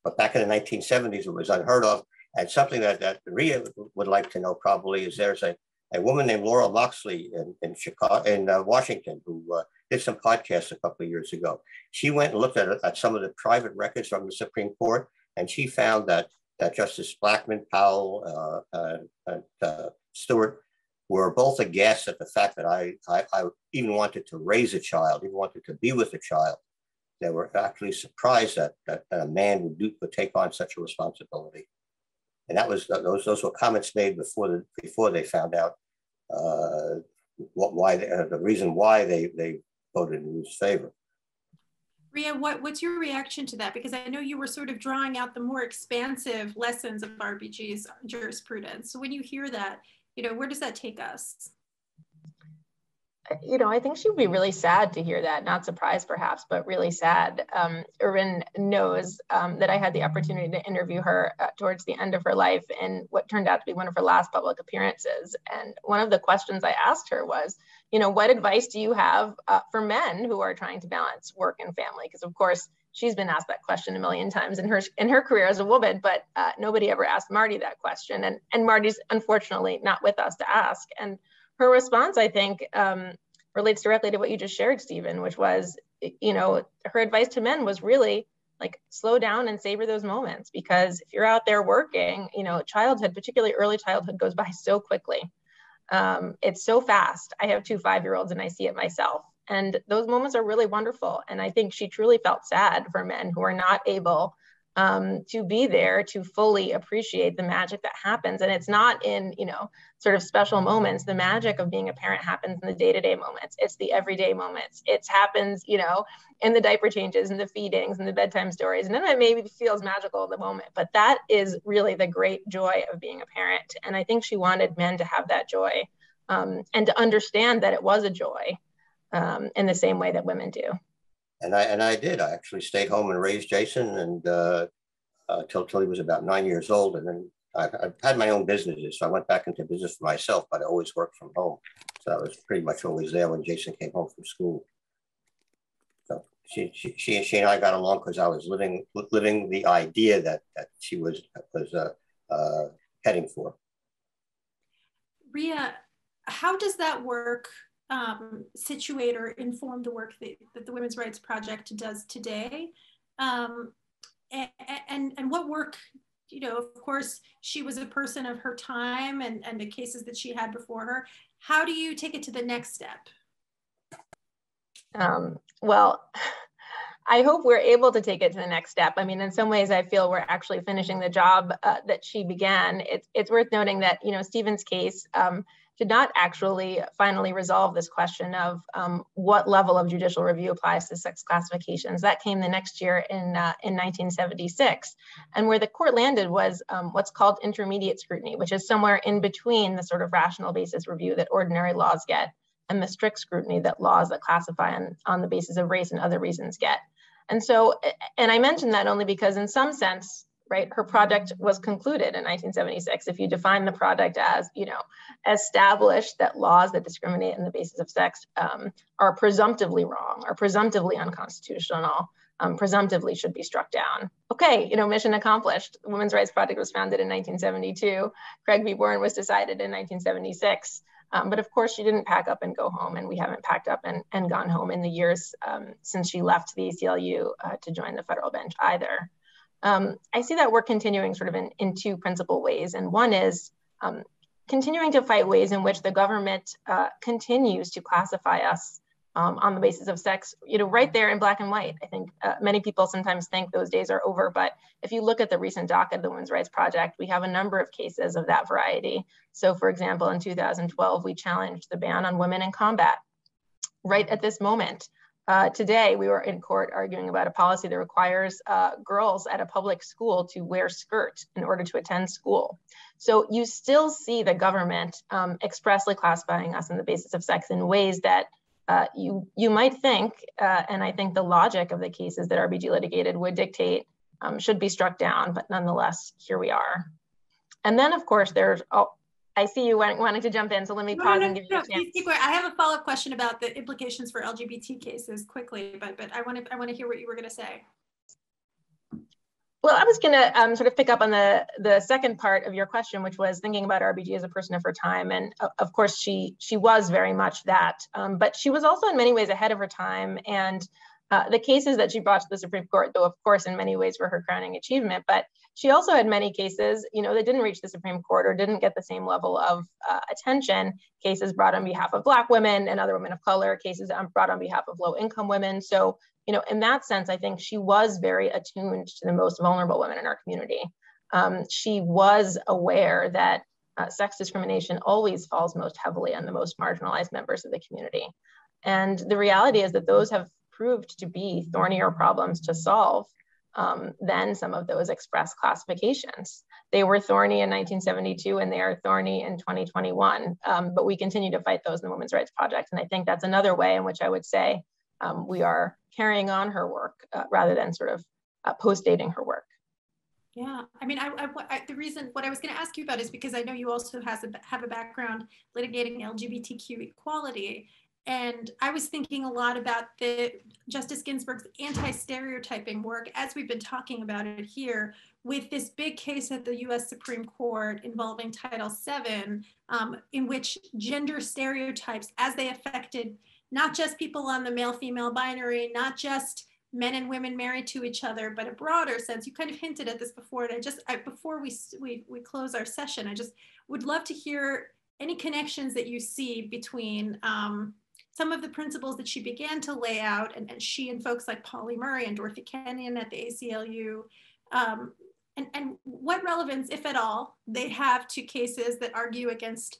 But back in the 1970s, it was unheard of. And something that Ria would like to know probably is there's a woman named Laura Locksley in Chicago, in Washington, who did some podcasts a couple of years ago. She went and looked at some of the private records from the Supreme Court, and she found that Justice Blackmun, Powell, and Stewart were both aghast at the fact that I even wanted to raise a child, even wanted to be with a child. They were actually surprised that a man would take on such a responsibility. And that was those were comments made before they found out the reason why they voted in Ruth's favor. Ria, what's your reaction to that? Because I know you were sort of drawing out the more expansive lessons of RBG's jurisprudence. So when you hear that, where does that take us? I think she'd be really sad to hear that, not surprised perhaps, but really sad. Irin knows that I had the opportunity to interview her towards the end of her life in what turned out to be one of her last public appearances. And one of the questions I asked her was, what advice do you have for men who are trying to balance work and family? Because of course, she's been asked that question a million times in her career as a woman, but nobody ever asked Marty that question. And Marty's unfortunately not with us to ask. And her response, I think, relates directly to what you just shared, Stephen, which was, her advice to men was really like, slow down and savor those moments, because if you're out there working, childhood, particularly early childhood, goes by so quickly. It's so fast. I have 2 5-year-olds and I see it myself. And those moments are really wonderful. And I think she truly felt sad for men who are not able to be there to fully appreciate the magic that happens. And it's not in, sort of special moments. The magic of being a parent happens in the day-to-day moments. It's the everyday moments. It happens, in the diaper changes and the feedings and the bedtime stories. And then it maybe feels magical in the moment, but that is really the great joy of being a parent. And I think she wanted men to have that joy and to understand that it was a joy in the same way that women do. And I did. I actually stayed home and raised Jason and till he was about 9 years old. And then I had my own businesses. So I went back into business for myself, but I always worked from home. So I was pretty much always there when Jason came home from school. So she and I got along because I was living the idea that she was heading for. Ria, how does that work situate or inform the work that the Women's Rights Project does today? And what work, of course, she was a person of her time and the cases that she had before her. How do you take it to the next step? Well, I hope we're able to take it to the next step. I mean, in some ways, I feel we're actually finishing the job that she began. It's worth noting that, Stephen's case did not actually finally resolve this question of what level of judicial review applies to sex classifications. That came the next year in 1976. And where the court landed was what's called intermediate scrutiny, which is somewhere in between the sort of rational basis review that ordinary laws get and the strict scrutiny that laws that classify on the basis of race and other reasons get. And so, and I mentioned that only because in some sense, right, her project was concluded in 1976. If you define the project as, established that laws that discriminate on the basis of sex are presumptively wrong, or presumptively unconstitutional, presumptively should be struck down. Okay, mission accomplished. The Women's Rights Project was founded in 1972. Craig v. Warren was decided in 1976. But of course, she didn't pack up and go home, and we haven't packed up and gone home in the years since she left the ACLU to join the federal bench either. I see that work continuing sort of in 2 principal ways. And one is continuing to fight ways in which the government continues to classify us on the basis of sex, right there in black and white. I think many people sometimes think those days are over, but if you look at the recent docket of the Women's Rights Project, we have a number of cases of that variety. So for example, in 2012, we challenged the ban on women in combat. Right at this moment, today, we were in court arguing about a policy that requires girls at a public school to wear skirts in order to attend school. So you still see the government expressly classifying us on the basis of sex in ways that you might think, and I think the logic of the cases that RBG litigated would dictate should be struck down, but nonetheless, here we are. And then of course, I see you wanting to jump in, so let me pause and give you a chance. I have a follow-up question about the implications for LGBT cases quickly, but I want to hear what you were going to say. Well, I was going to sort of pick up on the second part of your question, which was thinking about RBG as a person of her time. And of course, she was very much that, but she was also in many ways ahead of her time. And the cases that she brought to the Supreme Court, though, of course, in many ways were her crowning achievement, but she also had many cases, that didn't reach the Supreme Court or didn't get the same level of attention, cases brought on behalf of Black women and other women of color, cases brought on behalf of low-income women. So, in that sense, I think she was very attuned to the most vulnerable women in our community. She was aware that sex discrimination always falls most heavily on the most marginalized members of the community. And the reality is that those have proved to be thornier problems to solve than some of those express classifications. They were thorny in 1972 and they are thorny in 2021, but we continue to fight those in the Women's Rights Project. And I think that's another way in which I would say we are carrying on her work rather than sort of post-dating her work. Yeah, I mean, the reason what I was going to ask you about is because I know you also have a background litigating LGBTQ equality. And I was thinking a lot about the Justice Ginsburg's anti-stereotyping work, as we've been talking about it here, with this big case at the US Supreme Court involving Title VII, in which gender stereotypes, as they affected not just people on the male-female binary, not just men and women married to each other, but a broader sense. You kind of hinted at this before, and before we close our session, I just would love to hear any connections that you see between some of the principles that she began to lay out, and she and folks like Polly Murray and Dorothy Kenyon at the ACLU, and what relevance, if at all, they have to cases that argue against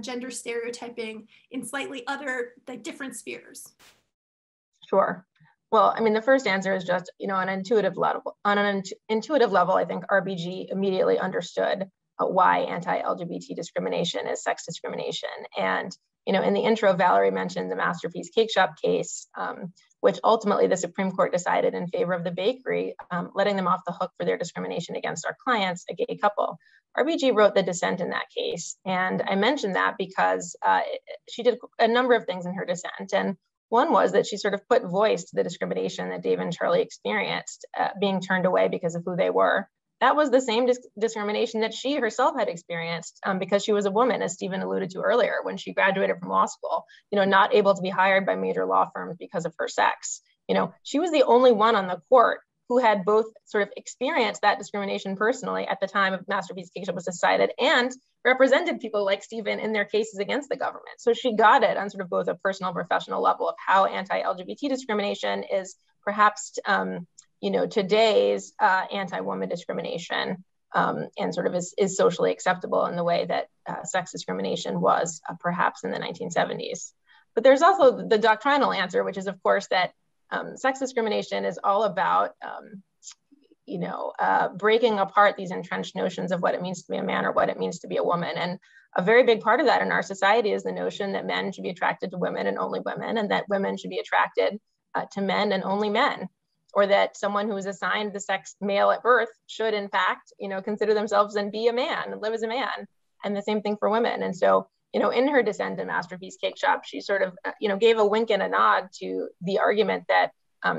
gender stereotyping in slightly other, different spheres. Sure. Well, I mean, the first answer is just, on an intuitive level, I think RBG immediately understood why anti-LGBT discrimination is sex discrimination. And in the intro, Valerie mentioned the Masterpiece Cake Shop case, which ultimately the Supreme Court decided in favor of the bakery, letting them off the hook for their discrimination against our clients, a gay couple. RBG wrote the dissent in that case. And I mentioned that because she did a number of things in her dissent. And one was that she sort of put voice to the discrimination that Dave and Charlie experienced, being turned away because of who they were. That was the same discrimination that she herself had experienced because she was a woman, as Stephen alluded to earlier, when she graduated from law school, not able to be hired by major law firms because of her sex. She was the only one on the court who had both sort of experienced that discrimination personally at the time of Masterpiece Cake Shop was decided and represented people like Stephen in their cases against the government. So she got it on sort of both a personal and professional level of how anti-LGBT discrimination is perhaps today's anti-woman discrimination and sort of is socially acceptable in the way that sex discrimination was perhaps in the 1970s. But there's also the doctrinal answer, which is of course that sex discrimination is all about breaking apart these entrenched notions of what it means to be a man or what it means to be a woman. And a very big part of that in our society is the notion that men should be attracted to women and only women, and that women should be attracted to men and only men. Or that someone who is assigned the sex male at birth should in fact, consider themselves and be a man and live as a man. And the same thing for women. And so, in her dissent in Masterpiece Cake Shop, she sort of, gave a wink and a nod to the argument that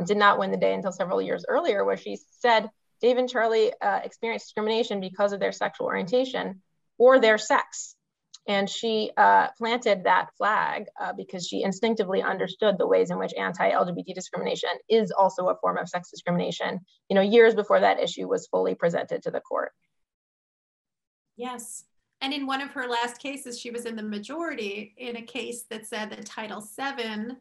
did not win the day until several years earlier, where she said, Dave and Charlie experienced discrimination because of their sexual orientation or their sex. And she planted that flag because she instinctively understood the ways in which anti-LGBT discrimination is also a form of sex discrimination, years before that issue was fully presented to the court. Yes. And in one of her last cases, she was in the majority in a case that said that Title VII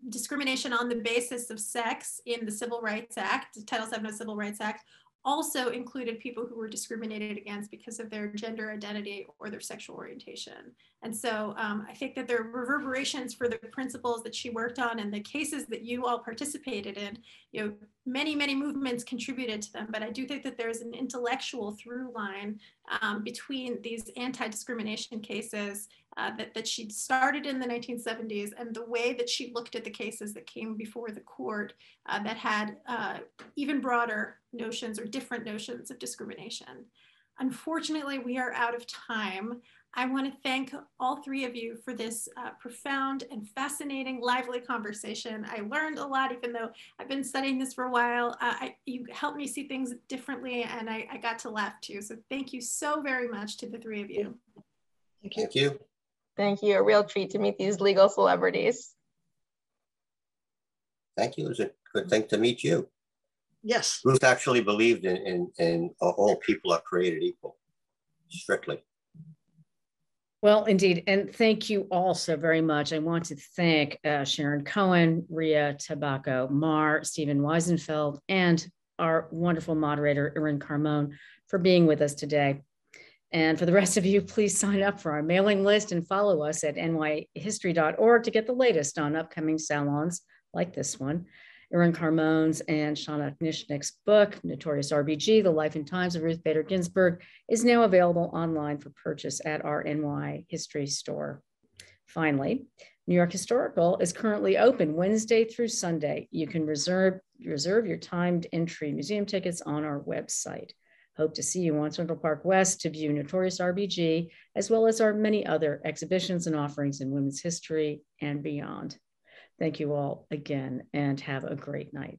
discrimination on the basis of sex in the Civil Rights Act, Title VII of the Civil Rights Act, also included people who were discriminated against because of their gender identity or their sexual orientation. And so I think that there are reverberations for the principles that she worked on and the cases that you all participated in. You know, many, many movements contributed to them, but I do think that there's an intellectual through line between these anti-discrimination cases that she started in the 1970s and the way that she looked at the cases that came before the court that had even broader notions or different notions of discrimination. Unfortunately, we are out of time. I want to thank all three of you for this profound and fascinating, lively conversation. I learned a lot, even though I've been studying this for a while. You helped me see things differently, and I got to laugh too. So thank you so very much to the three of you. Thank you. Thank you. Thank you. A real treat to meet these legal celebrities. Thank you. It was a good thing to meet you. Yes. Ruth actually believed in all people are created equal, strictly. Well, indeed. And thank you all so very much. I want to thank Sharron Cohen, Ria Tabacco Mar, Stephen Wiesenfeld, and our wonderful moderator, Irin Carmon, for being with us today. And for the rest of you, please sign up for our mailing list and follow us at nyhistory.org to get the latest on upcoming salons like this one. Irin Carmon's and Shauna Knishnik's book, Notorious RBG, The Life and Times of Ruth Bader Ginsburg, is now available online for purchase at our NY History store. Finally, New York Historical is currently open Wednesday through Sunday. You can reserve your timed entry museum tickets on our website. Hope to see you on Central Park West to view Notorious RBG, as well as our many other exhibitions and offerings in women's history and beyond. Thank you all again, and have a great night.